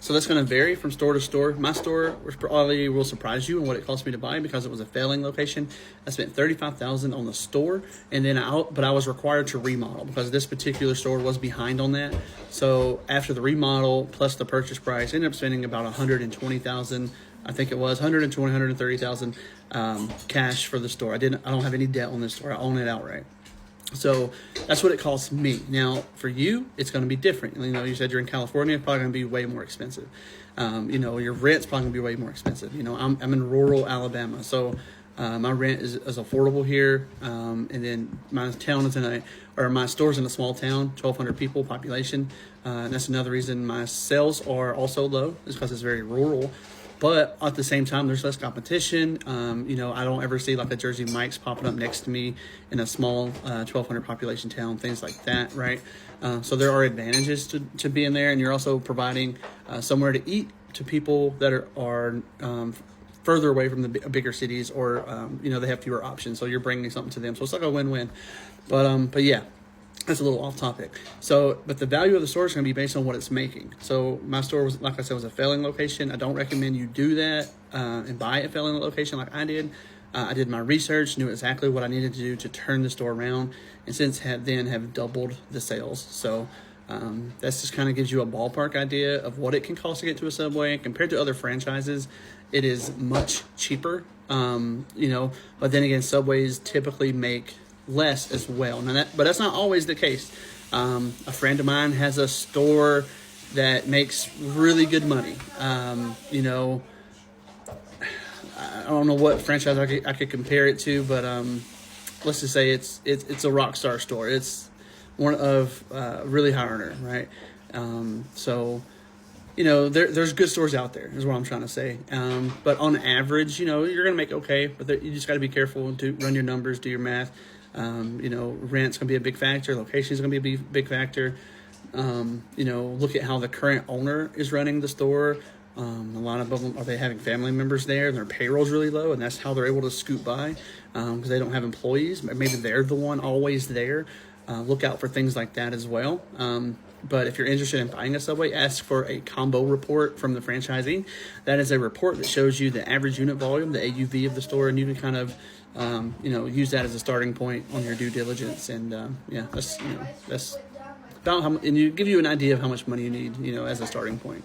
So that's going to vary from store to store. My store probably will surprise you on what it cost me to buy because it was a failing location. I spent $35,000 on the store, and then but I was required to remodel because this particular store was behind on that. So after the remodel plus the purchase price, I ended up spending about $120,000. I think it was 120, 130,000 cash for the store. I don't have any debt on this store. I own it outright. So that's what it costs me. Now, for you, it's going to be different. You know, you said you're in California, it's probably going to be way more expensive. You know, your rent's probably going to be way more expensive. You know, I'm in rural Alabama, so my rent is affordable here. And then my town is my store's in a small town, 1,200 people population. And that's another reason my sales are also low, is because it's very rural. But at the same time, there's less competition. You know, I don't ever see like a Jersey Mike's popping up next to me in a small 1,200 population town, things like that, right? So there are advantages to being there, and you're also providing somewhere to eat to people that are further away from the bigger cities, or you know, they have fewer options. So you're bringing something to them. So it's like a win-win. But yeah. That's a little off topic. So, but the value of the store is going to be based on what it's making. So my store was, like I said, was a failing location. I don't recommend you do that and buy a failing location like I did. I did my research, knew exactly what I needed to do to turn the store around, and since then have doubled the sales. So that's just kind of gives you a ballpark idea of what it can cost to get to a Subway. Compared to other franchises, it is much cheaper. You know, but then again, Subways typically make less as well. But that's not always the case. A friend of mine has a store that makes really good money. You know, I don't know what franchise I could compare it to, but let's just say it's a Rockstar store. It's one of really high earner, right? So, you know, there's good stores out there, is what I'm trying to say. But on average, you know, you're going to make okay, but you just got to be careful to run your numbers, do your math. You know, rent's going to be a big factor. Location's going to be a big factor. You know, look at how the current owner is running the store. A lot of them, are they having family members there and their payroll's really low, and that's how they're able to scoot by because they don't have employees. Maybe they're the one always there. Look out for things like that as well. But if you're interested in buying a Subway, ask for a combo report from the franchisee. That is a report that shows you the average unit volume, the AUV of the store, and you can kind of you know, use that as a starting point on your due diligence. And yeah, that's about how, and you give you an idea of how much money you need, you know, as a starting point.